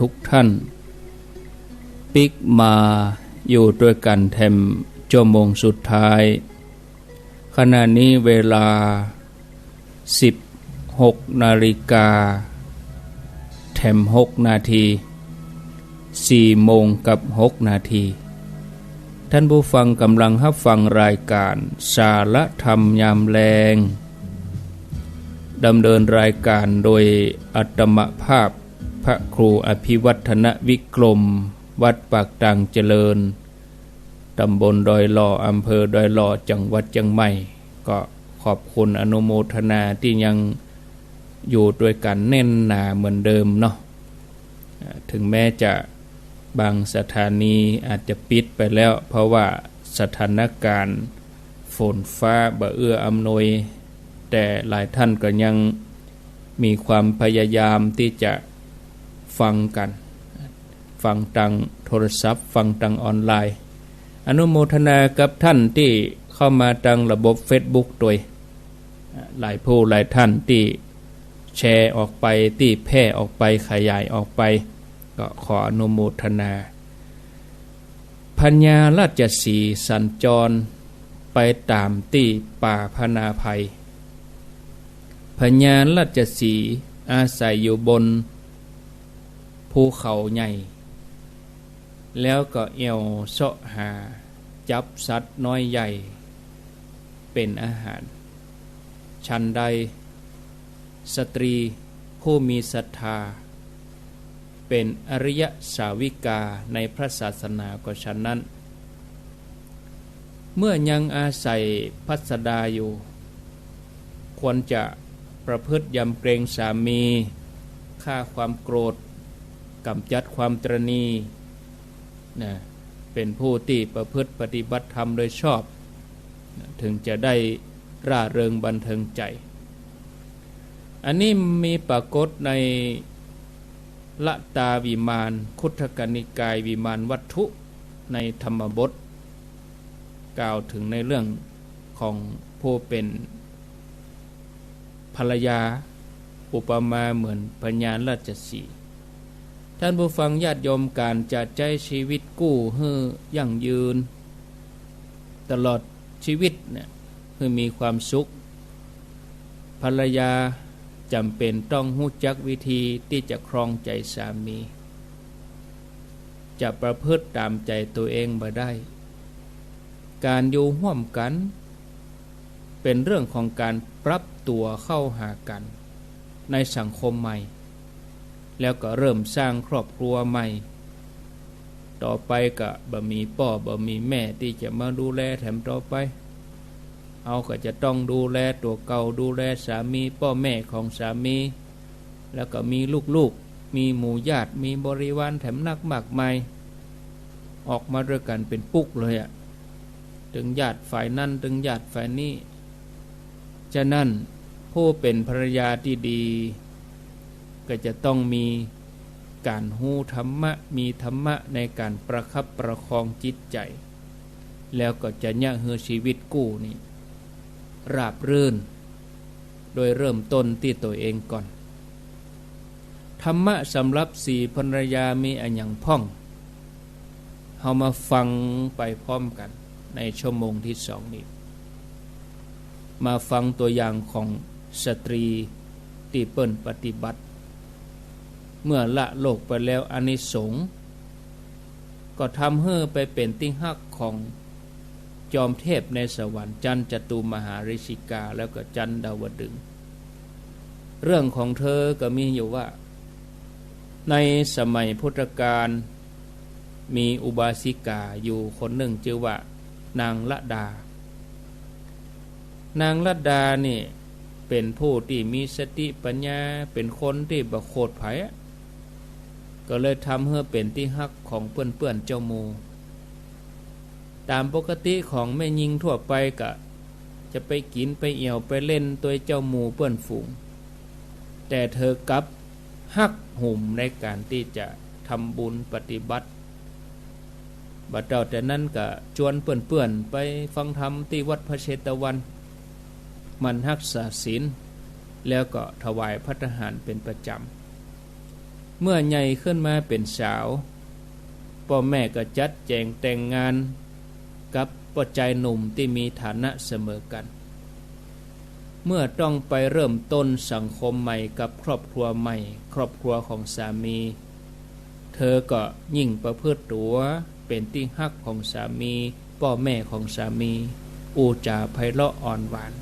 ทุกท่านปิกมาอยู่ด้วยกันแถมชั่วโมงสุดท้ายขณะนี้เวลา16 นาฬิกาแถม6 นาที4 โมงกับ6 นาทีท่านผู้ฟังกำลังรับฟังรายการสาระธรรมยามแลงดำเนินรายการโดยอัตมภาพพระครูอภิวัฒนวิกรมวัดปากตังเจริญตำบลดอยหล่ออำเภอดอยหล่อจังหวัดเชียงใหม่ก็ขอบคุณอนุโมทนาที่ยังอยู่ด้วยกันแน่นหนาเหมือนเดิมเนาะถึงแม้จะบางสถานีอาจจะปิดไปแล้วเพราะว่าสถานการณ์ฝนฟ้าบ่เอื้ออำนวยแต่หลายท่านก็ยังมีความพยายามที่จะฟังกันฟังทางโทรศัพท์ฟังทางออนไลน์อนุโมทนากับท่านที่เข้ามาทางระบบ Facebook โดยหลายผู้หลายท่านที่แชร์ออกไปที่แพร่ออกไปขยายออกไปก็ขออนุโมทนาพัญญาราชสีห์สัญจรไปตามที่ป่าพนาภัยพัญญาราชสีห์อาศัยอยู่บนภูเขาใหญ่แล้วก็เอี่ยวเสาะหาจับสัตว์น้อยใหญ่เป็นอาหารฉันใดสตรีผู้มีศรัทธาเป็นอริยสาวิกาในพระศาสนาก็ฉะนั้นเมื่อยังอาศัยพัสดาอยู่ควรจะประพฤติยำเกรงสามีฆ่าความโกรธกำจัดความตระณีนะเป็นผู้ที่ประพฤติปฏิบัติธรรมโดยชอบถึงจะได้ร่าเริงบันเทิงใจอันนี้มีปรากฏในละตาวิมานคุถกนิกายวิมานวัตถุในธรรมบทกล่าวถึงในเรื่องของผู้เป็นภรรยาอุปมาเหมือนพัญญาราชสีห์ท่านผู้ฟังญาติโยมการจะใช้ชีวิตกู้ให้ยั่งยืนตลอดชีวิตเนี่ยให้มีความสุขภรรยาจำเป็นต้องรู้จักวิธีที่จะครองใจสามีจะประพฤติตามใจตัวเองบ่ได้การอยู่ร่วมกันเป็นเรื่องของการปรับตัวเข้าหากันในสังคมใหม่แล้วก็เริ่มสร้างครอบครัวใหม่ต่อไปก็บ่มีพ่อบ่มีแม่ที่จะมาดูแลแถมต่อไปเอาก็จะต้องดูแลตัวเก่าดูแลสามีพ่อแม่ของสามีแล้วก็มีลูกๆมีหมู่ญาติมีบริวารแถมนักมากมายออกมาด้วยกันเป็นปุ๊กเลยอ่ะถึงญาติฝ่ายนั้นถึงญาติฝ่ายนี้ฉะนั้นผู้เป็นภรรยาที่ดีก็จะต้องมีการหูธรรมะมีธรรมะในการประคับประคองจิตใจแล้วก็จะยะเฮือชีวิตกู้นี่ราบรื่นโดยเริ่มต้นที่ตัวเองก่อนธรรมะสำหรับสี่ภรรยามีอันอย่างพ่องเฮามาฟังไปพร้อมกันในชั่วโมงที่สองนี้มาฟังตัวอย่างของสตรีที่เปิ้นปฏิบัติเมื่อละโลกไปแล้วอานิสงส์ก็ทำให้ไปเป็นที่ฮักของจอมเทพในสวรรค์จันจตุมหาริชิกาแล้วก็จันดาวดึงส์เรื่องของเธอก็มีอยู่ว่าในสมัยพุทธกาลมีอุบาสิกาอยู่คนหนึ่งชื่อว่านางละดานางละดานี่เป็นผู้ที่มีสติปัญญาเป็นคนที่บ่โคตรไผก็เลยทำให้เป็นที่ฮักของเพื่อนๆเจ้าหมู่ตามปกติของแม่หญิงทั่วไปก็จะไปกินไปเอี่ยวไปเล่นตัวเจ้าหมู่เพื่อนฝูงแต่เธอกลับฮักหุ่มในการที่จะทำบุญปฏิบัติบัดเจ้าแต่นั้นก็ชวนเพื่อนๆไปฟังธรรมที่วัดพระเชตวันมันรักษาศีลแล้วก็ถวายภัตตาหารเป็นประจ เมื่อใหญ่ขึ้นมาเป็นสาวพ่อแม่ก็จัดแจงแต่งงานกับพ่อใจหนุ่มที่มีฐานะเสมอกันเมื่อต้องไปเริ่มต้นสังคมใหม่กับครอบครัวใหม่ครอบครัวของสามีเธอก็ยิ่งประพฤติตัวเป็นที่ฮักของสามีพ่อแม่ของสามีอูจาไพเราะอ่อนหวาน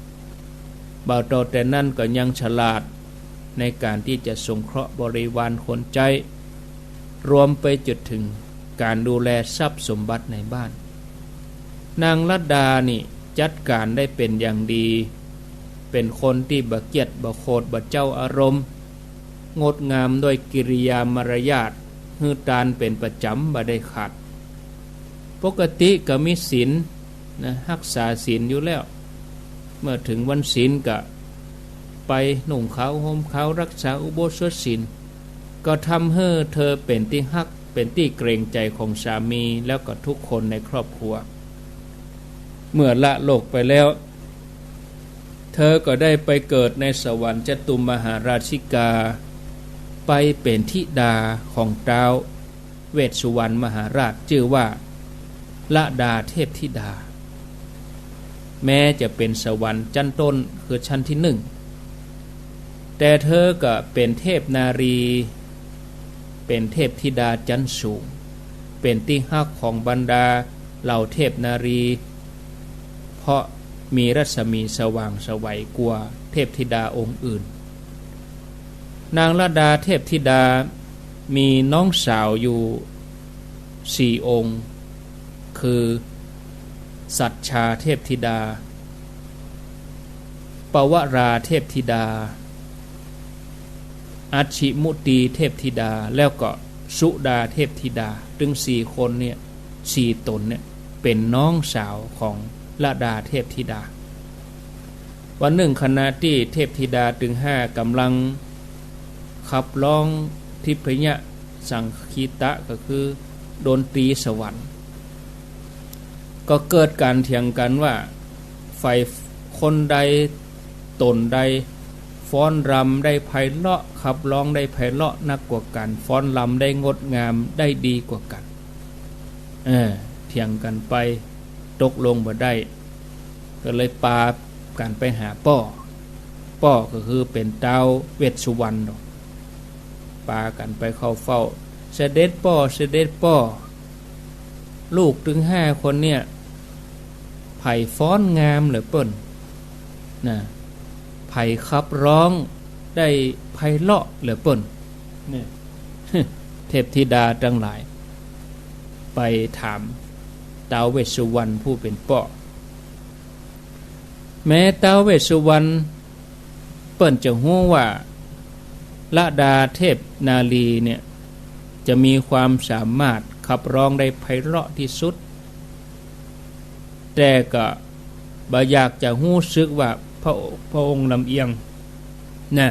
บ่าวโตแต่นั่นก็ยังฉลาดในการที่จะสงเคราะห์บริวารคนใจรวมไปจุดถึงการดูแลทรัพย์สมบัติในบ้านนางลัดดานี่จัดการได้เป็นอย่างดีเป็นคนที่บ่เกียจบ่โคดบ่เจ้าอารมณ์งดงามด้วยกิริยามารยาทฮือตานเป็นประจำบ่ได้ขาดปกติก็มีศีลนะรักษาศีลอยู่แล้วเมื่อถึงวันศีลก็ไปนุ่งขาวห่มขาวรักษาอุโบสถศีลก็ทำให้เธอเป็นที่ฮักเป็นที่เกรงใจของสามีแล้วก็ทุกคนในครอบครัวเมื่อละโลกไปแล้วเธอก็ได้ไปเกิดในสวรรค์จตุมหาราชิกาไปเป็นธิดาของท้าวเวสสุวรรณมหาราชชื่อว่าละดาเทพธิดาแม้จะเป็นสวรรค์ชั้นต้นคือชั้นที่หนึ่งแต่เธอก็เป็นเทพนารีเป็นเทพธิดาชั้นสูงเป็นที่ฮักของบรรดาเหล่าเทพนารีเพราะมีรัศมีสว่างไสวกว่าเทพธิดาองค์อื่นนางละดาเทพธิดามีน้องสาวอยู่4องค์คือสัจชาเทพธิดาปวราเทพธิดาอัชชิมุตีเทพธิดาแล้วก็สุดาเทพธิดาถึง4คนเนี่ย4ตนเนี่ยเป็นน้องสาวของละดาเทพธิดาวันหนึ่งขณะที่เทพธิดาถึง5กำลังขับร้องทิพยสังคีตะก็คือดนตรีสวรรค์ก็เกิดการเถียงกันว่าฝ่ายคนใดตนใดฟ้อนรำได้ไพเราะขับร้องได้ไพเราะนักกว่ากันฟ้อนรำได้งดงามได้ดีกว่ากันเถียงกันไปตกลงบ่ได้ก็เลยปากันไปหาป้อก็คือเป็นเท้าเวสสุวรรณปากันไปเข้าเฝ้าเสด็จป้อลูกถึง5คนเนี่ยไผ่ฟ้อนงามเหลือเปิ้นนะไผ่ขับร้องได้ไพเราะเหลือเปิ้นเนี่ย เทพธิดาทั้งหลายไปถามท้าวเวสสุวรรณผู้เป็นป้อแม้ท้าวเวสสุวรรณเปิ้นจะฮู้ว่าละดาเทพนาลีเนี่ยจะมีความสามารถขับร้องได้ไพเราะที่สุดแต่ก็บ่อยากจะฮู้สึกว่าพระองค์ลำเอียงนะ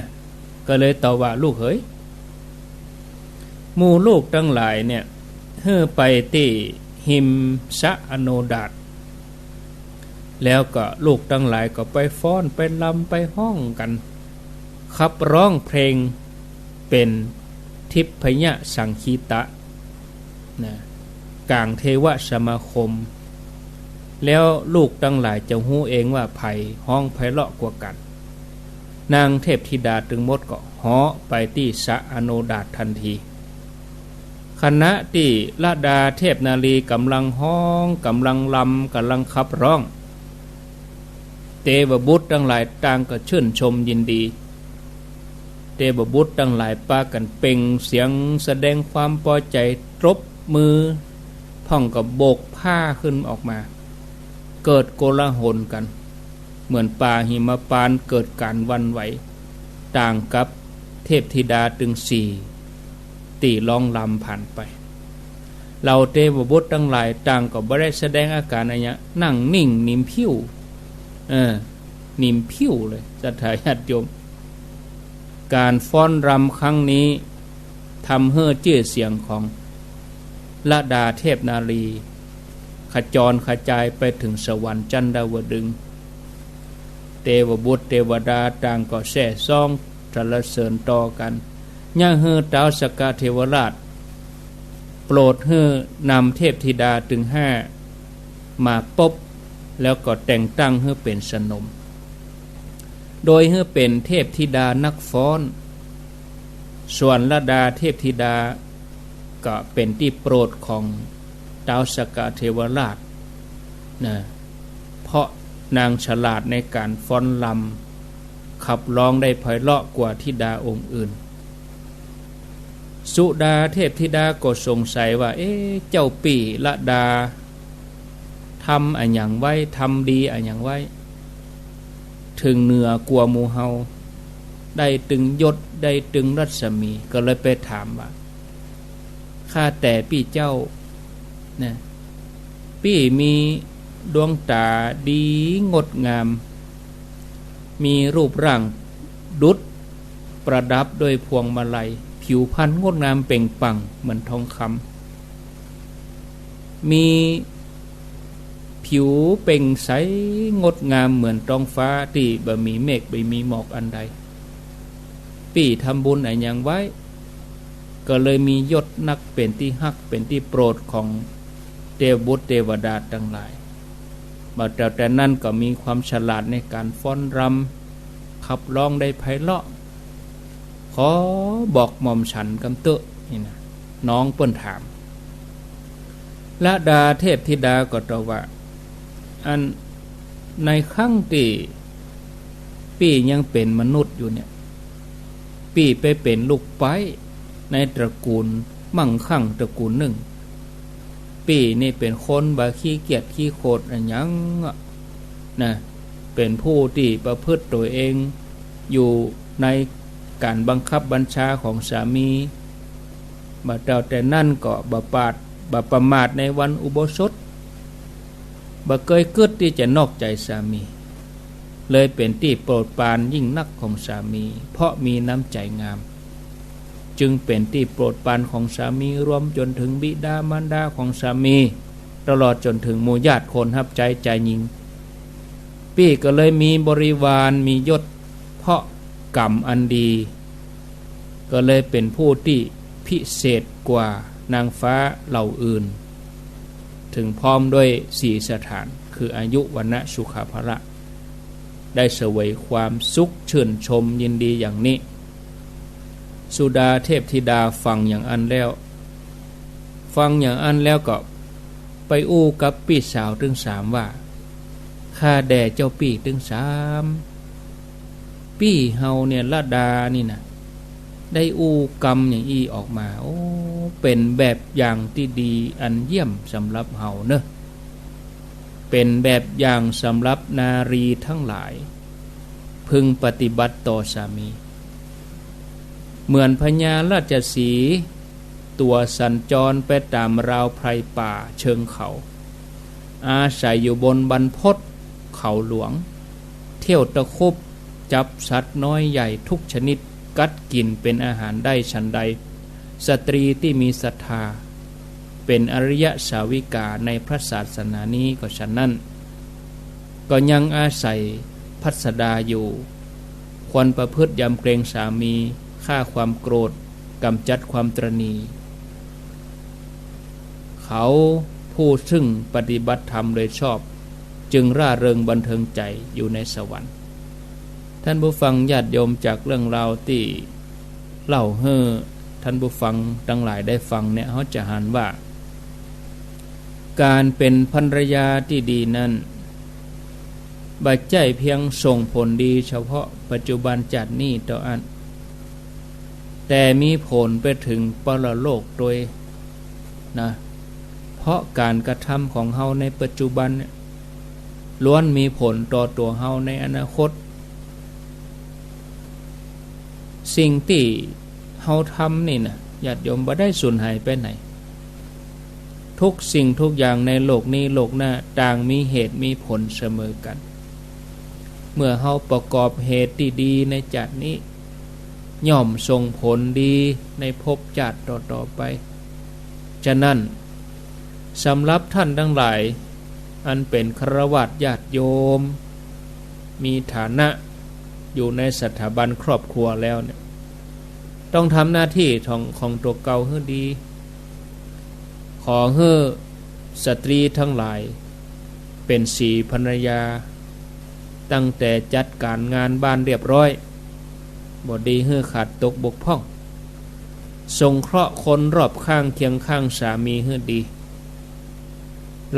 ก็เลยตอบว่าลูกเอ๋ยหมู่ลูกทั้งหลายเนี่ยเฮ้อไปที่หิมสะอโนดาตแล้วก็ลูกทั้งหลายก็ไปฟ้อนไปลำไปห้องกันขับร้องเพลงเป็นทิพยสังคีตะนะกลางเทวสมาคมแล้วลูกทั้งหลายจะฮู้เองว่าไผห้องไพเราะกว่ากันนางเทพธิดาจึงหมดก็เหาะไปที่สะอโนดาตทันทีขณะที่ละดาเทพนาลีกำลังห้องกำลังลำกำลังขับร้องเทวบุตรทั้งหลายต่างก็ชื่นชมยินดีเทวบุตรทั้งหลายปากันเป่งเสียงแสดงความพอใจตบมือพ่องกับโบกผ้าขึ้นออกมาเกิดโกลาหลกันเหมือนป่าหิมพานต์เกิดการวันไหวต่างกับเทพธิดาถึง4ตีร้องลำผ่านไปเราเทวบุตรทั้งหลายต่างก็บ่ได้แสดงอาการอะไรนั่งนิ่งนิ่มผิวนิ่มผิวเลยศรัทธาญาติโยมการฟ้อนรำครั้งนี้ทำให้ชื่อเสียงของละดาเทพนารีขจรขจายไปถึงสวรรค์จันดาวดึงส์เทวบุตรเทวดาต่างก็แซ่ซ่องสรรเสริญต่อกัน ย่าเฮอท้าวสกเทวราชโปรดเฮอนำเทพธิดาถึง5มาปบแล้วก็แต่งตั้งเฮอเป็นสนมโดยเฮอเป็นเทพธิดานักฟ้อนส่วนลดาเทพธิดาก็เป็นที่โปรดของท้าวสกเทวราชนะเพราะนางฉลาดในการฟ้อนลำขับร้องได้ไพเราะกว่าธิดาองค์อื่นสุดาเทพธิดาก็สงสัยว่าเจ้าปี่ละดาทำอันอย่างไว้ทำดีอันอย่างไว้ถึงเหนือกว่าหมู่เฮาได้ตึงยศได้ตึงรัศมีก็เลยไปถามว่าข้าแต่ปี่เจ้านะปี่มีดวงตาดีงดงามมีรูปร่างดุจประดับด้วยพวงมาลัยผิวพรรณงดงามเปล่งปลั่งเหมือนทองคำมีผิวเปล่งใสงดงามเหมือนท้องฟ้าที่บ่มีเมฆบ่มีหมอกอันใดปี่ทำบุญอะไรอย่างไว้ก็เลยมียศนักเป็นที่ฮักเป็นที่โปรดของเทวบุตรเทวดาทั้งหลายบัดแต่นั้นก็มีความฉลาดในการฟ้อนรำขับร้องได้ไพเราะขอบอกหม่อมฉันกำเตอะนี่นะน้องเปิ้นถามละดาเทพธิดาก็ตอบว่าอันในครั้งที่ปี่ยังเป็นมนุษย์อยู่เนี่ยปี่ไปเป็นลูกไปในตระกูลมั่งคั่งตระกูลหนึ่งปี่นี่เป็นคนบ่ขี้เกียจขี้โคตรอันยังนะเป็นผู้ที่ประพฤติตัวเองอยู่ในการบังคับบัญชาของสามีบัดแต่นั่นก็บ่ประมาทในวันอุโบสถบ่เคยคิดที่จะนอกใจสามีเลยเป็นที่โปรดปรานยิ่งนักของสามีเพราะมีน้ำใจงามจึงเป็นที่โปรดปรานของสามีรวมจนถึงบิดามารดาของสามีตลอดจนถึงหมู่ญาติคนรับใจหญิงปี่ก็เลยมีบริวารมียศเพราะกรรมอันดีก็เลยเป็นผู้ที่พิเศษกว่านางฟ้าเหล่าอื่นถึงพร้อมด้วย4สถานคืออายุวรรณะสุขภละได้เสวยความสุขชื่นชมยินดีอย่างนี้สุดาเทพธิดาฟังอย่างอันแล้วก็ไปอู้กับปี่สาวถึง3ว่าข้าแด่เจ้าปี่ถึง3ปี่เฮาเนี่ยละดานี่นะได้อู้กรรมอย่างอีออกมาเป็นแบบอย่างที่ดีอันเยี่ยมสำหรับเฮาเนอะเป็นแบบอย่างสำหรับนารีทั้งหลายพึงปฏิบัติต่อสามีเหมือนพญาราชสีห์ตัวสัญจรไปตามราวไพรป่าเชิงเขาอาศัยอยู่บนบรรพตเขาหลวงเที่ยวตะคุบจับสัตว์น้อยใหญ่ทุกชนิดกัดกินเป็นอาหารได้ฉันใดสตรีที่มีศรัทธาเป็นอริยสาวิกาในพระศาสนานี้ก็ฉะนั้นก็ยังอาศัยพัสดาอยู่ควรประพฤติยำเกรงสามีฆ่าความโกรธกำจัดความตรณีเขาผู้ซึ่งปฏิบัติธรรมโดยชอบจึงร่าเริงบันเทิงใจอยู่ในสวรรค์ท่านผู้ฟังญาติโยมจากเรื่องราวที่เล่าให้ท่านผู้ฟังทั้งหลายได้ฟังเนี่ยเขาจะหันว่าการเป็นภรรยาที่ดีนั้นบัดใจเพียงส่งผลดีเฉพาะปัจจุบันจัดนี้ต่ออันแต่มีผลไปถึงปรโลกโดยนะเพราะการกระทำของเฮาในปัจจุบันล้วนมีผลต่อตัวเฮาในอนาคตสิ่งที่เฮาทำนี่นะญาติโยมบ่ได้สูญหายไปไหนทุกสิ่งทุกอย่างในโลกนี้โลกหน้าต่างมีเหตุมีผลเสมอกันเมื่อเฮาประกอบเหตุที่ดีในจัดนี้ย่อมส่งผลดีในภพชาติต่อไปฉะนั้นสำหรับท่านทั้งหลายอันเป็นฆราวาสญาติโยมมีฐานะอยู่ในสถาบันครอบครัวแล้วเนี่ย ต้องทำหน้าที่ของตัวเก่าให้ดี ขอให้สตรีทั้งหลายเป็นสีภรรยาตั้งแต่จัดการงานบ้านเรียบร้อยบ่ดีให้ขาดตกบกพร่องสงเคราะห์คนรอบข้างเคียงข้างสามีให้ดี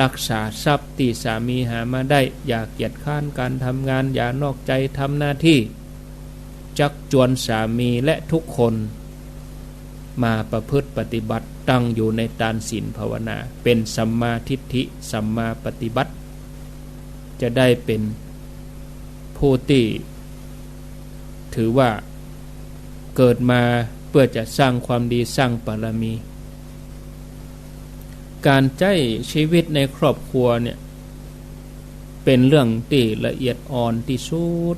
รักษาทรัพย์ที่สามีหามาได้อย่าเกียจคร้านการทำงานอย่านอกใจทำหน้าที่จักจวนสามีและทุกคนมาประพฤติปฏิบัติตั้งอยู่ในทานศีลภาวนาเป็นสัมมาทิฏฐิสัมมาปฏิบัติจะได้เป็นผู้ที่ถือว่าเกิดมาเพื่อจะสร้างความดีสร้างบารมี การใช้ชีวิตในครอบครัวเนี่ยเป็นเรื่องที่ละเอียดอ่อนที่สุด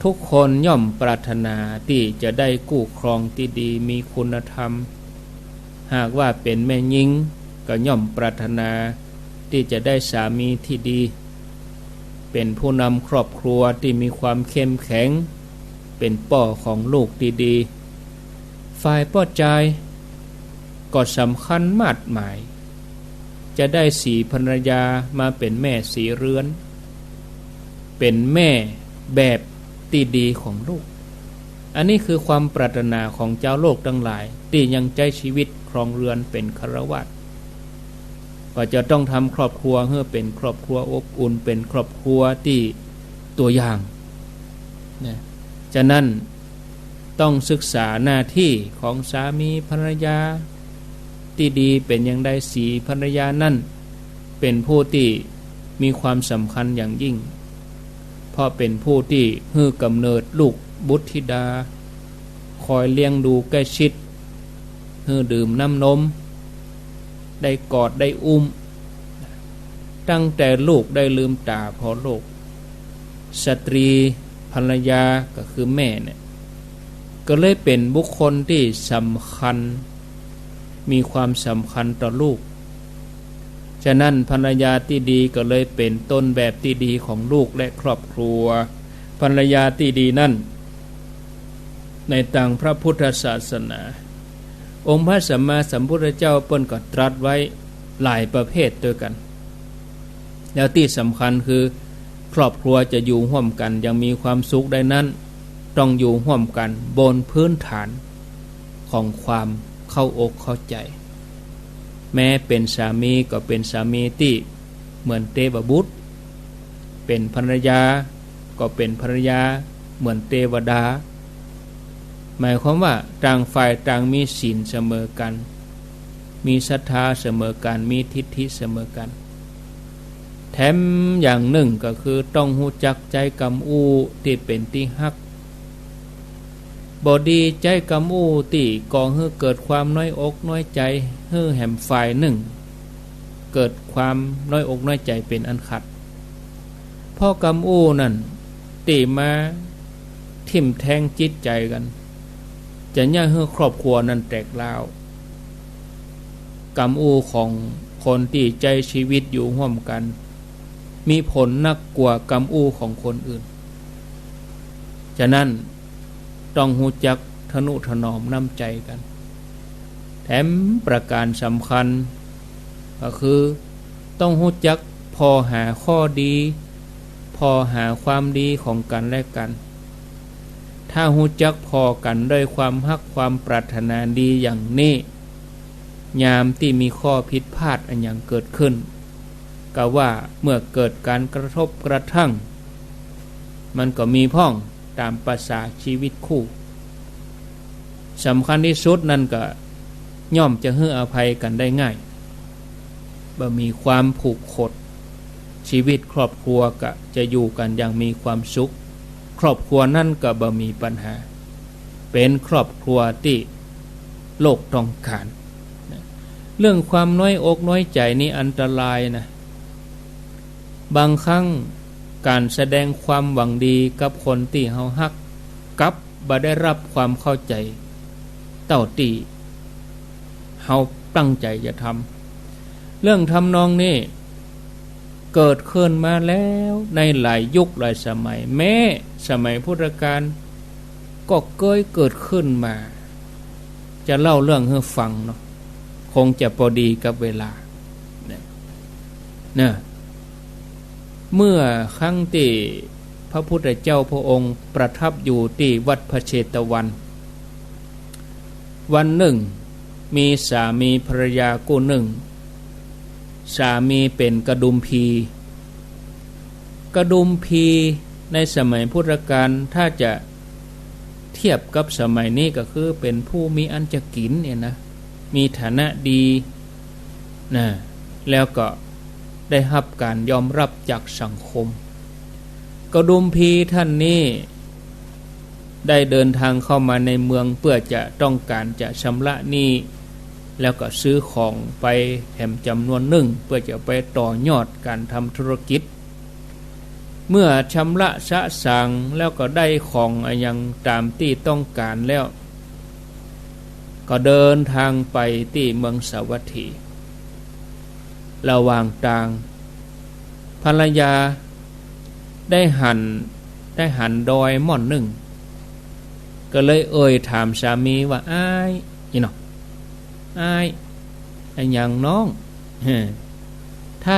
ทุกคนย่อมปรารถนาที่จะได้กู้ครองที่ดีมีคุณธรรมหากว่าเป็นแม่หญิงก็ย่อมปรารถนาที่จะได้สามีที่ดีเป็นผู้นำครอบครัวที่มีความเข้มแข็งเป็นพ่อของลูกที่ดีฝ่ายพ่อใจก็สำคัญมากมายจะได้สีภรรยามาเป็นแม่สีเรือนเป็นแม่แบบที่ดีของลูกอันนี้คือความปรารถนาของเจ้าโลกทั้งหลายที่ยังใจชีวิตครองเรือนเป็นฆราวาสก็จะต้องทำครอบครัวให้เป็นครอบครัวอบอุ่นเป็นครอบครัวที่ตัวอย่างนะฉะนั้นต้องศึกษาหน้าที่ของสามีภรรยาที่ดีเป็นอย่างใดสีภรรยานั่นเป็นผู้ที่มีความสำคัญอย่างยิ่งเพราะเป็นผู้ที่ให้กำเนิดลูกบุตรธิดาคอยเลี้ยงดูใกล้ชิดให้ดื่มน้ำนมได้กอดได้อุ้มตั้งแต่ลูกได้ลืมตาพอโลกสตรีภรรยาก็คือแม่เนี่ยก็เลยเป็นบุคคลที่สำคัญมีความสำคัญต่อลูกฉะนั้นภรรยาที่ดีก็เลยเป็นต้นแบบที่ดีของลูกและครอบครัวภรรยาที่ดีนั่นในทางพระพุทธศาสนาองค์พระสัมมาสัมพุทธเจ้าเปิ้นก็ตรัสไว้หลายประเภทด้วยกันแล้วที่สำคัญคือครอบครัวจะอยู่ร่วมกันยังมีความสุขได้นั้นต้องอยู่ร่วมกันบนพื้นฐานของความเข้าอกเข้าใจแม้เป็นสามีก็เป็นสามีที่เหมือนเทวบุตรเป็นภรรยาก็เป็นภรรยาเหมือนเทวดาหมายความว่าต่างฝ่ายต่างมีศีลเสมอกันมีศรัทธาเสมอกันมีทิฏฐิเสมอกันแถมอย่างหนึ่งก็คือต้องรู้จักใจกำอูที่เป็นที่ฮักบอดีใจกำอูที่ก่อให้เกิดความน้อยอกน้อยใจให้แห่มฝ่ายหนึ่งเกิดความน้อยอกน้อยใจเป็นอันขัดพ่อกำอูนั่นตีมาทิ่มแทงจิตใจกันจะย่าให้ครอบครัวนั้นแตกร้าวกำอูของคนที่ใจชีวิตอยู่ร่วมกันมีผลนักกว่ากำอูของคนอื่นฉะนั้นต้องรู้จักทนุถนอมน้ำใจกันแถมประการสำคัญก็คือต้องรู้จักพอหาข้อดีพอหาความดีของกันและกันถ้ารู้จักพอกันด้วยความฮักความปรารถนาดีอย่างนี้ยามที่มีข้อผิดพลาดอันอย่างเกิดขึ้นก็ว่าเมื่อเกิดการกระทบกระทั่งมันก็มีพ้องตามภาษาชีวิตคู่สำคัญที่สุดนั่นก็ย่อมจะให้อภัยกันได้ง่ายบ่มีความผูกขดชีวิตครอบครัวก็จะอยู่กันอย่างมีความสุขครอบครัวนั่นก็บ่มีปัญหาเป็นครอบครัวที่โลกต้องการเรื่องความน้อยอกน้อยใจนี่อันตรายนะบางครั้งการแสดงความหวังดีกับคนที่เฮาฮักกับบ่ได้รับความเข้าใจเต้าที่เฮาตั้งใจจะทำเรื่องทำนองนี้เกิดขึ้นมาแล้วในหลายยุคหลายสมัยแม้สมัยพุทธกาล ก็เกิดขึ้นมาจะเล่าเรื่องให้ฟังเนาะคงจะพอดีกับเวลาเนี่ยเมื่อครั้งที่พระพุทธเจ้าพระองค์ประทับอยู่ที่วัดพระเชตวันวันหนึ่งมีสามีภรรยาคู่หนึ่งสามีเป็นกระดุมพีในสมัยพุทธกาลถ้าจะเทียบกับสมัยนี้ก็คือเป็นผู้มีอันจะกินเนี่ยนะมีฐานะดีนะแล้วก็ได้รับการยอมรับจากสังคมกระดุมพีท่านนี้ได้เดินทางเข้ามาในเมืองเพื่อจะต้องการจะชำระหนี้แล้วก็ซื้อของไปแถมจำนวนหนึ่งเพื่อจะไปต่อยอดการทำธุรกิจเมื่อชำระสะสางแล้วก็ได้ของอย่างตามที่ต้องการแล้วก็เดินทางไปที่เมืองสาวัตถีระหว่างทางภรรยาได้หันดอยหม่อนหนึ่งก็เลยถามสามีว่าอ้ายอีเนาะอ้ายอย่างน้องถ้า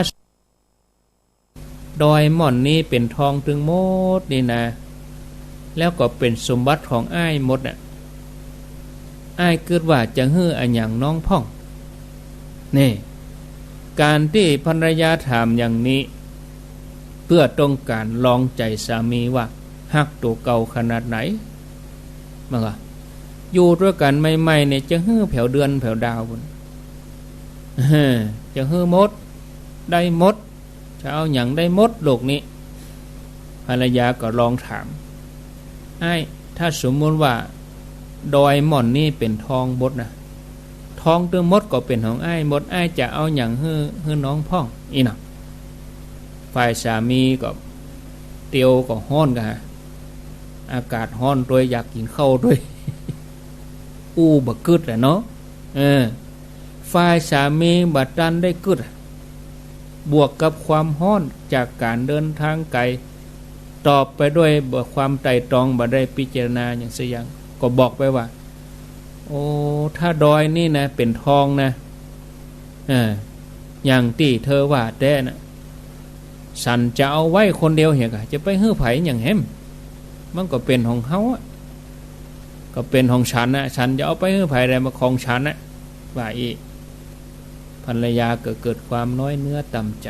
ดอยหม่อนนี้เป็นทองถึงหมดนี่นะแล้วก็เป็นสมบัติของอ้ายหมดน่ะอ้ายเกิดว่าจะฮื้ออย่างน้องพ่องนี่การที่ภรรยาถามอย่างนี้เพื่อต้องการลองใจสามีว่าฮักตัวเก่าขนาดไหนมั้งอ่ะอยู่ด้วยกันใหม่ๆเนี่ยจะฮื้อแผ่วเดือนแผ่วดาวพุ่นจะฮื้อมดได้มดจะเอาอย่างได้มดโลกนี้ภรรยาก็ลองถามไอ้ถ้าสมมติว่าดอยหม่อนนี่เป็นทองมดนะทองตัวมดก็เป็นของไอ้มดไอ้จะเอาอย่างฮื้อน้องพ่องอีน่ะฝ่ายสามีก็เตียวก็ฮ้อนกันอากาศฮ้อนด้วยอยากกินข้าวด้วยบักกึดแหละเนาะฝ่ายสามีบัดดันได้กึดบวกกับความฮ้อนจากการเดินทางไกลตอบไปด้วยความไตร่ตรองบ่ได้พิจารณาอย่างเสียอย่างก็บอกไปว่าโอ้ถ้าดอยนี่นะเป็นทองนะอย่างที่เธอว่าแต่นะฉันจะเอาไว้คนเดียวเหรอจะไปฮื้อไผอย่างแฮมมันก็เป็นของเขาอ่ะก็เป็นของฉันนะฉันจะเอาไปฮื้อไผอะไรมาของฉันนะว่าอีภรรยาก็เกิดความน้อยเนื้อต่ำใจ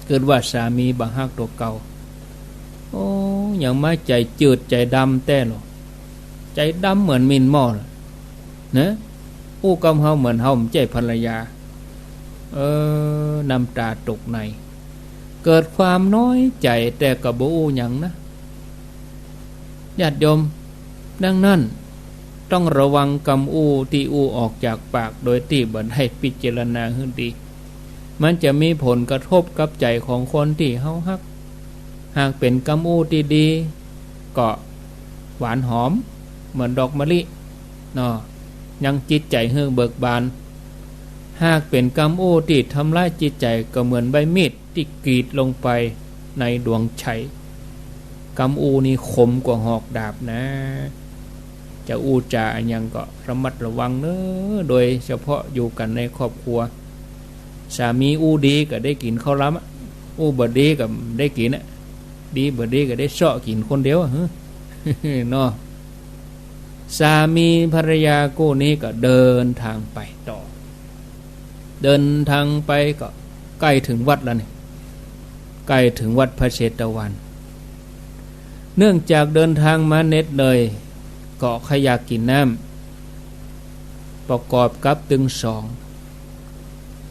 เกิดว่าสามีบังฮักตัวเก่าโอ้ยังไม่ใจจืดใจดำแต่หรอใจดำเหมือนมินหม้อนะกำเฮาเหมือนเฮาใจภรรยาน้ำตาตกในเกิดความน้อยใจแต่ก็บ่อู้หยังนะญาติโยมดังนั้นต้องระวังคำที่ออกจากปากโดยที่บ่ได้พิจารณาให้ดีมันจะมีผลกระทบกับใจของคนที่เฮาฮักหากเป็นคำที่ดีก็หวานหอมเหมือนดอกมะลิเนาะยังจิตใจเฮือเบิกบานหากเป็นคำที่ทำลายจิตใจก็เหมือนใบมีดที่กรีดลงไปในดวงชัยคำนี่คมกว่าหอกดาบนะจะจาอย่างก็ระมัดระวังเนอะโดยเฉพาะอยู่กันในครอบครัวสามีดีก็ได้กินข้าวล้ำบ่ดีก็ได้กินอ่ะดีบ่ดีก็ได้เสาะกินคนเดียวเนาะสามีภรรยาคู่นี้ก็เดินทางไปต่อเดินทางไปก็ใกล้ถึงวัดแล้วนี่ใกล้ถึงวัดพระเชตวันเนื่องจากเดินทางมาเหน็ดเหนื่อยก็ขยากกินน้ำประกอบกับตึงสอง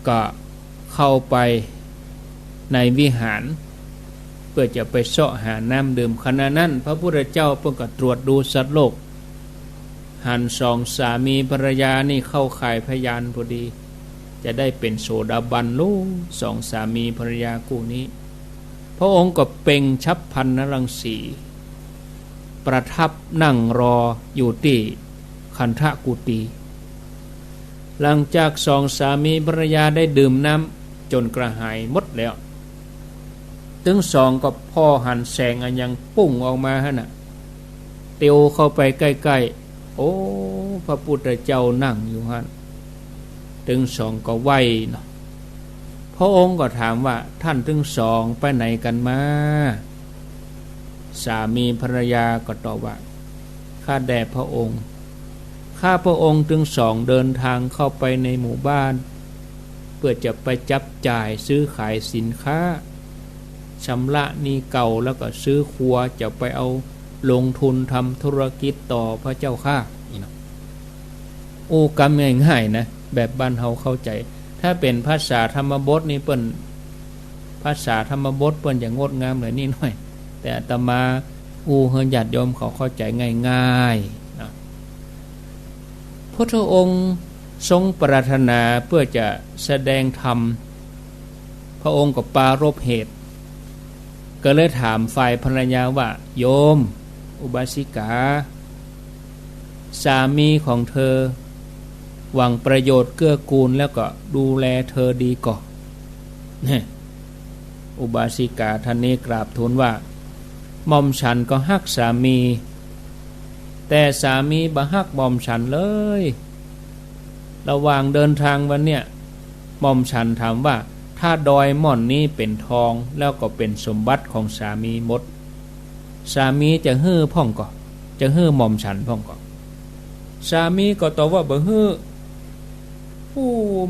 ก็เข้าไปในวิหารเพื่อจะไปเสาะหาน้ำดื่มขณะนั้นพระพุทธเจ้าเพิ่งก็ตรวจดูสัตว์โลกหันสองสามีภรรยานี่เข้าข่ายพยานพอดีจะได้เป็นโสดาบันลูกสองสามีภรรยาคู่นี้พระองค์ก็เป่งฉับพรรณรังสีประทับนั่งรออยู่ที่คันธกุฏีหลังจากสองสามีภรรยาได้ดื่มน้ำจนกระหายหมดแล้วถึงสองก็พ่อหันแสงอันยังปุ่งออกมาฮะน่ะ เตียวเข้าไปใกล้ๆโอ้พระพุทธเจ้านั่งอยู่หั่นถึงสองก็ไหวเนาะพระองค์ก็ถามว่าท่านถึงสองไปไหนกันมาสามีภรรยาก็ตอบว่าข้าแด่พระองค์ข้าพระองค์ถึงสองเดินทางเข้าไปในหมู่บ้านเพื่อจะไปจับจ่ายซื้อขายสินค้าชำระหนี้เก่าแล้วก็ซื้อครัวจะไปเอาลงทุนทำธุรกิจต่อพระเจ้าข้าโอ้กำง่ายๆนะแบบบ้านเฮาเข้าใจถ้าเป็นภาษาธรรมบทนี่เปิ้นภาษาธรรมบทเปิ้นอย่างงดงามเลยนี่หน่อยแต่อาตมาเฮญาติโยมเขาเข้าใจง่ายๆนะพระองค์ทรงปรารถนาเพื่อจะแสดงธรรมพระองค์ก็ปรารภเหตุก็เลยถามฝ่ายภรรยาว่าโยมอุบาสิกาสามีของเธอหวังประโยชน์เกื้อกูลแล้วก็ดูแลเธอดีก่อนอุบาสิกาท่านนี้กราบทูลว่าหม่อมฉันก็ฮักสามีแต่สามีบ่ฮักหม่อมฉันเลยระหว่างเดินทางวันเนี้ยหม่อมฉันถามว่าถ้าดอยม่อนนี้เป็นทองแล้วก็เป็นสมบัติของสามีหมดสามีจะฮื้อพ่องก่อจะฮื้อหม่อมฉันพ่องก่อสามีก็ตอบว่าบ่ฮื้อ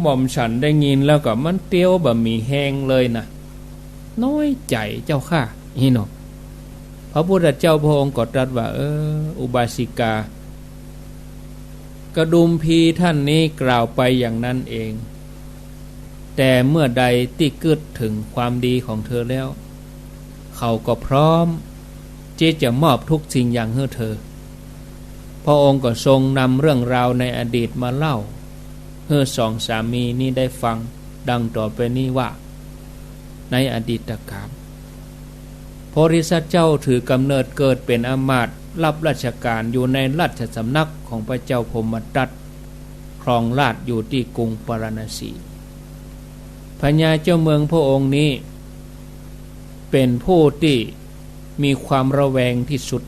หม่อมฉันได้ยินแล้วก็มันเตี้ยวบ่มีแห้งเลยนะน้อยใจเจ้าข้านี่เนาะพระพุทธเจ้าพระองค์ก็ตรัสว่าอุบาสิกากระดุมพีท่านนี้กล่าวไปอย่างนั้นเองแต่เมื่อใดที่กึดถึงความดีของเธอแล้วเขาก็พร้อมที่จะมอบทุกสิ่งอย่างให้เธอพระองค์ก็ทรงนำเรื่องราวในอดีตมาเล่าให้สองสามีนี้ได้ฟังดังต่อไปนี้ว่าในอดีตกาลโพธิสัตว์เจ้าถือกำเนิดเกิดเป็นอมาตย์รับราชการอยู่ในราชสำนักของพระเจ้าพรหมทัตครองราชอยู่ที่กรุงปาราณสีพญาเจ้าเมืองพระองค์นี้เป็นผู้ที่มีความระแวงที่สุด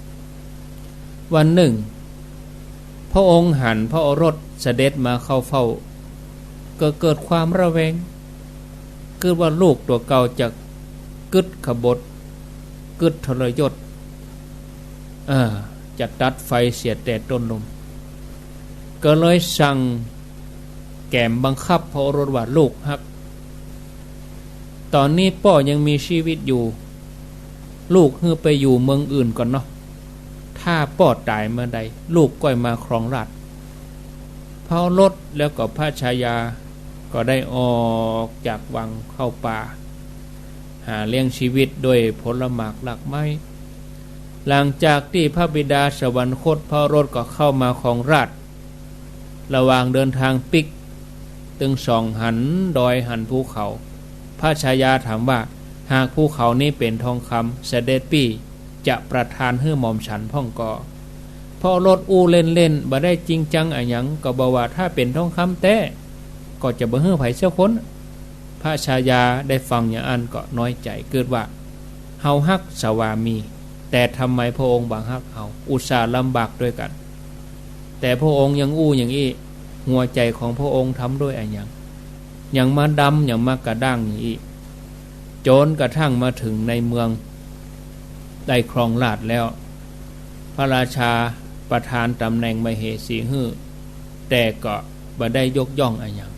วันหนึ่งพระองค์หันพระโอรสเสด็จมาเข้าเฝ้าก็เกิดความระแวงเกิดว่าลูกตัวเก่าจะกึดขบฏกึดทรยศจะตัดไฟเสียแต่ต้นลมก็เลยสั่งแก่มบังคับพระโอรสว่าลูกฮักตอนนี้พ่อยังมีชีวิตอยู่ลูกไปอยู่เมืองอื่นก่อนเนาะถ้าพ่อตายเมื่อใดลูกก็มาครองราชย์พระโอรสแล้วก็พระชายาก็ได้ออกจากวังเข้าป่าหาเลี้ยงชีวิตด้วยผลหมากหลักไม้หลังจากที่พระบิดาสวรรคตพระโอรสก็เข้ามาครองราชย์ระหว่างเดินทางปิกตึงสองหันดอยหันภูเขาพระชายาถามว่าหากภูเขานี้เป็นทองคำเสด็จพี่จะประทานให้หม่อมฉันพ่องก่อพอรถเล่นบ่ได้จริงจังอะหยังก็บอกว่าถ้าเป็นทองคำแต่ก็จะบ่ให้ไผเสียคนพระชายาได้ฟังอย่างอันก็น้อยใจเกิดว่าเฮาฮักสวามีแต่ทำไมพระองค์บังฮักเฮาอุตส่าห์ลำบากด้วยกันแต่พระองค์ยังอย่างอี้หัวใจของพระองค์ทำด้วยอะหยังอย่างมาดำอย่างมากระด้างอย่างอี้จนกระทั่งมาถึงในเมืองได้ครองราชย์แล้วพระราชาประทานตำแหน่งมเหสีฮื้อแต่ก็บ่ได้ยกย่องอะหยัง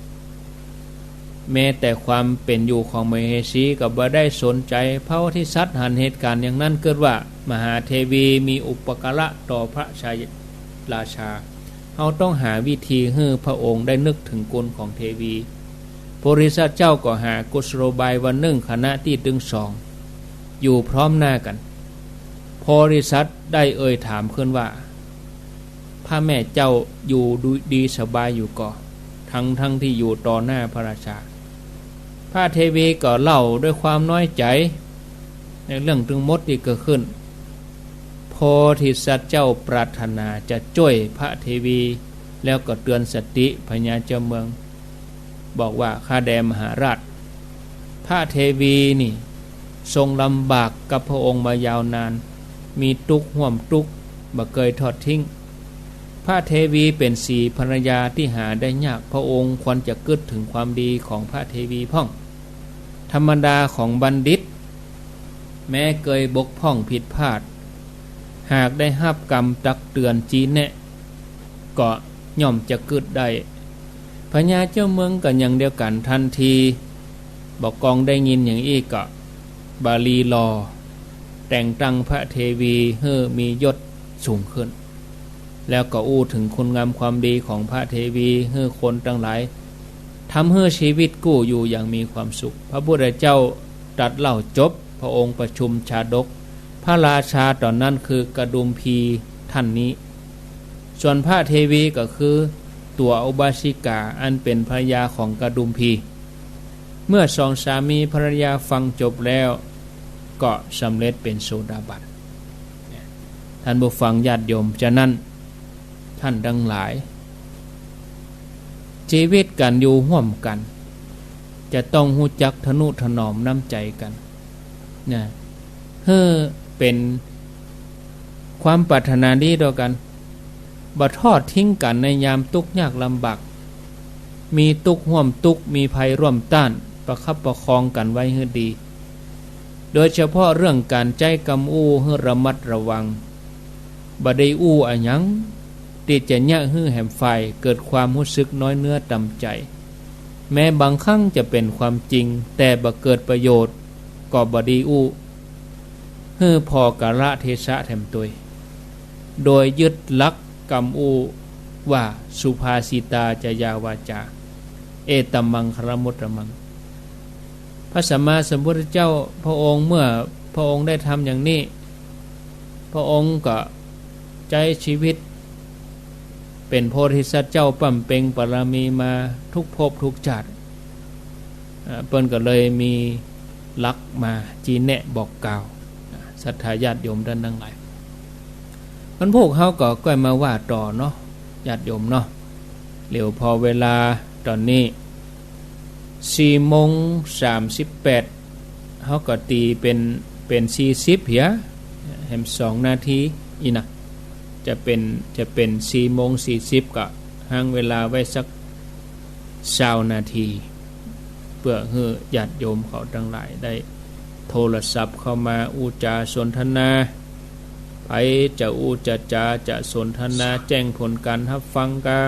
แม้แต่ความเป็นอยู่ของมเหสีก็บ่ได้สนใจเพราะที่สัตว์หันเหตุการณ์อย่างนั้นเกิดว่ามหาเทวีมีอุปการะต่อพระชายราชาเฮาต้องหาวิธีให้พระองค์ได้นึกถึงกุลของเทวีโพธิสัตว์เจ้าก็หากุศโลบายวันหนึ่งคณะที่ตึงสองอยู่พร้อมหน้ากันโพธิสัตว์ได้ถามขึ้นว่าพระแม่เจ้าอยู่ดีสบายอยู่ก่อทั้งที่อยู่ต่อหน้าพระราชาพระเทวีก็เล่าด้วยความน้อยใจในเรื่องทั้งหมดที่เกิดขึ้นโพธิสัตว์เจ้าปรารถนาจะช่วยพระเทวีแล้วก็เตือนสติพญาเจ้าเมืองบอกว่าข้าแด่มหาราชพระเทวีนี่ทรงลำบากกับพระองค์มายาวนานมีทุกข์ห่วมทุกข์ บ่เคยทอดทิ้งพระเทวีเป็นสีภรรยาที่หาได้ยากพระองค์ควรจะกึศถึงความดีของพระเทวีพ่องธรรมดาของบัณฑิตแม้เคยบกพร่องผิดพลาดหากได้รับกรรมตักเตือนจีแนะก็ย่อมจะกึศได้พญาเจ้าเมืองก็อย่างเดียวกันทันทีบอกกองได้ยินอย่างอีกก็บาลีรอแต่งตั้งพระเทวีให้มียศสูงขึ้นแล้วก็อู้ถึงคุณงามความดีของพระเทวีให้คนทั้งหลายทำให้ชีวิตกู้อยู่อย่างมีความสุขพระพุทธเจ้าตรัสเล่าจบพระองค์ประชุมชาดกพระราชาตอนนั้นคือกระดุมพีท่านนี้ส่วนพระเทวีก็คือตัวอุบาสิกาอันเป็นภรรยาของกระดุมพีเมื่อสองสามีภรรยาฟังจบแล้วก็สำเร็จเป็นโสดาบันท่านผู้ฟังญาติโยมฉะนั้นท่านทั้งหลายชีวิตกันอยู่ร่วมกันจะต้องรู้จักทนุถนอมน้ำใจกันนะเพื่อเป็นความปรารถนาดีต่อกันบ่ทอดทิ้งกันในยามทุกข์ยากลำบากมีทุกข์ร่วมทุกข์มีภัยร่วมต้านประคับประคองกันไว้ให้ดีโดยเฉพาะเรื่องการใจกำอู้ให้ระมัดระวังบ่ได้อู้อะหยังที่จะยะฮื้อแห่มฝ่ายเกิดความรู้สึกน้อยเนื้อต่ำใจแม้บางครั้งจะเป็นความจริงแต่บ่เกิดประโยชน์ก็บ่ดีอู้ฮื้อพอกะละเทศะแถมตัวยโดยยึดลักกำอู้ว่าสุภาษิตาจยาวาจาเอตัมมังครมุตตมังพระสัมมาสัมพุทธเจ้าพระองค์เมื่อพระองค์ได้ทำอย่างนี้พระองค์ก็ใจชีวิตเป็นโพธิสัตว์เจ้าปั่มเป่งปรมีมาทุกภพทุกชาติเปิ้นก็เลยมีลักมาจีแนะบอกกล่าวศรัทธาญาติโยมท่านทั้งหลายมันพวกเขาก็ก้อยมาว่าต่อเนาะญาติโยมเนาะเร็วพอเวลาตอนนี้4:38เขาก็ตีเป็น40เหียแห่ม2นาทีอีนะจะเป็น4:40ก็ห่างเวลาไว้สัก20นาทีเพื่อให้ญาติโยมเขาทั้งหลายได้โทรศัพท์เข้ามาอุจาสนทนาไปจะอุจจาจะสนทนาแจ้งผลการรับฟังก็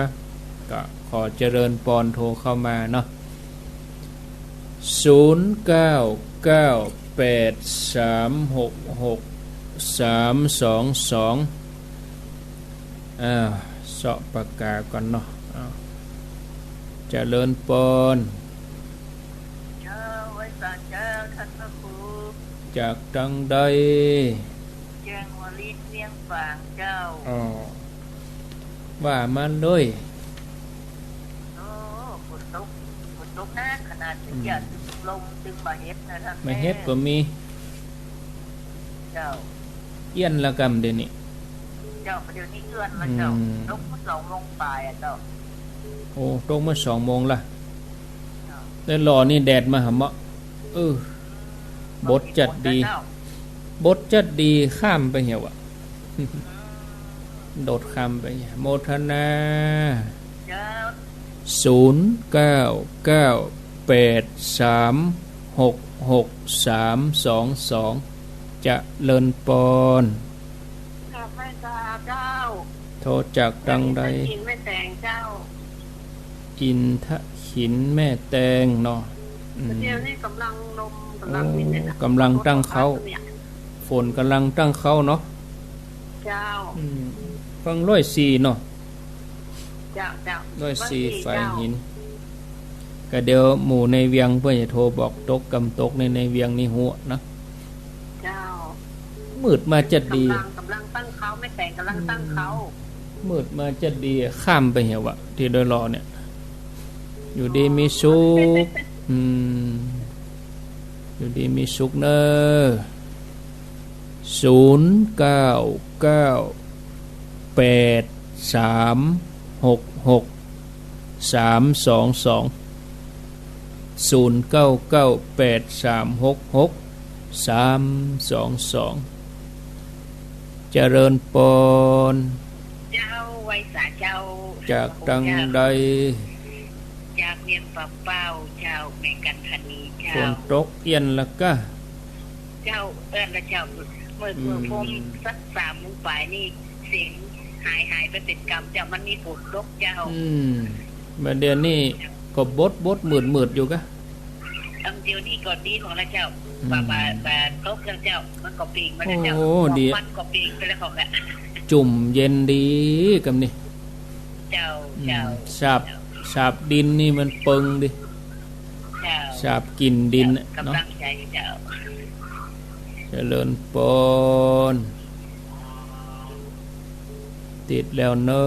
ขอเจริญปอนโทรเข้ามาเนาะ0998366322เสาะปากกาก่อนเนาะเจริญปอนเจ้าไว้สารเจ้าท่านพระครูจากทางใดแจ้งวลิตเวียงฝางเจ้าว่ามันด้วยโอ้ฝนตกนะขนาดที่จะลมตึงมาเฮ็ดนะท่านมาเฮ็ดก็มีเจ้าเอี้ยนละกำเดี๋ยวนี้เจ้าเดี๋ยวนี้เอื้อนแล้วเจ้าตกมา2 โมงปลายเจ้าโอ้ตกมา2 โมงละได้รอนี่แดดมาหำบทจัดดีข้ามไปเหี่ยวโดดข้ามไปโมทนา0998366322จะเลินปอนไม่ทราบเจ้าโทรจากดังใดอินแม่แตงเจ้าอินทขินแม่แตงเนาะเดี๋ยวนี้กำลังลมกำลังวินกำลังตั้งเขาฝนกำลังตั้งเขาเนาะเจ้าฟัง104เนาะเจ้า104ไฟหินก็เดี๋ยวหมู่ในเวียงเพื่อนจะโทรบอกตกกำตกในเวียงนี่หัวนะเจ้ามืดมาจะดีกำลังตั้งเขาไม่แต่งกำลังตั้งเขามืดมาจะดีข้ามไปเหี่ยวที่โดยรอเนี่ยอยู่ดีมีสุขอยู่ดีมีสุขเนอะ0998366322 เจริญปนเจ้าไว้สาเจ้าจากตังใดจากเวียงป่าเป้าเจ้าแม่กันธนีเจ้าฝนตกเย็นละก็เจ้าละเจ้าเมื่อผมสัก3 โมงปลายนี่เสียงหายไปเป็นกรรมเจ้ามันมีฝนตกเจ้ามาเดือนนี้ก็บดมืดอยู่กะเดี๋ยวนี้ก่อนดีของละเจ้าบาตกแล้วเจ้ามันก็ปีกมันแล้วเจ้ามันก็ปีกไปแล้วของละจุ่มเย็นดีกับนี่เจ้าสาบดินนี่มันเปิงดิสาบกินดินเนาะเจริญปนติดแล้วเนอ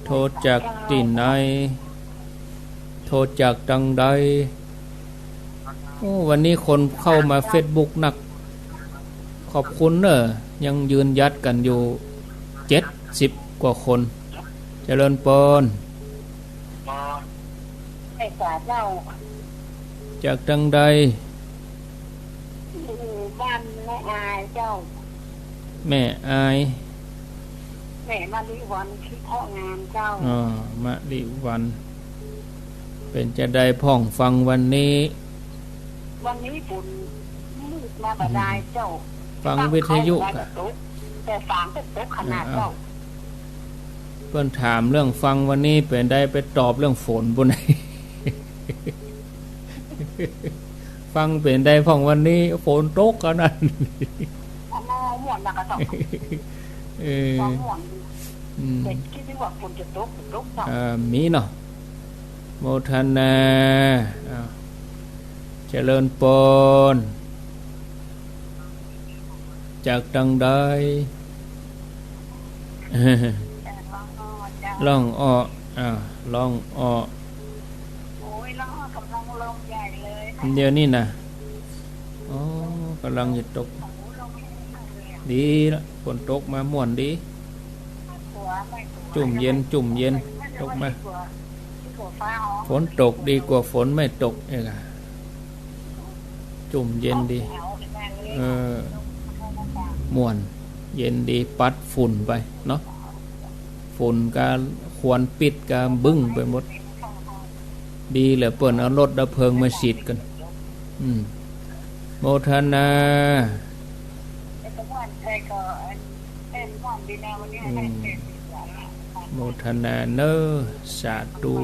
โทษจากที่ไหนโทษจากตังใดวันนี้คนเข้ามา Facebook หนักขอบคุณเนอะยังยืนยัดกันอยู่70 กว่าคนเจริญปนไอ้สาเจ้าจากตังใดบ้านแม่อายเจ้าแม่อายแม่มาลิวันที่พ่องานเจ้ามาลิวันเป็นจะได้พ่องฟังวันนี้ปุ่นมืดมาบดายเจ้าฟังวิทยุแต่ฟังเป็นตกขนาดเจ้าเพิ่นถามเรื่องฟังวันนี้เป็นได้ไปตอบเรื่องฝนบ่ไหน ฟังเป็นได้พ่องวันนี้ฝนตกกันนั่นม่วนกระตกม่วนเด็กคิดว่าฝนจะตกมีเนาะโมทนาเจริญปนจากตังใดล่องอ้อล่องอ้อโอ้ยล่องอ้อกำลังลงใหญ่เลยเดี๋ยวนี้นะกำลังจะตกดีละฝนตกมาม่วนดีจุ่มเย็นตกมาฝนตกดีกว่าฝนไม่ตกเองจุ่มเย็นดีม่วนเย็นดีปัดฝุ่นไปเนาะฝุ่นก็ควรปิดก็บึ้งไปหมดดีเหลือเปิ่นเอารถดับเพลิงมาฉีดกันโมทนาโมทนาเนอสาธุ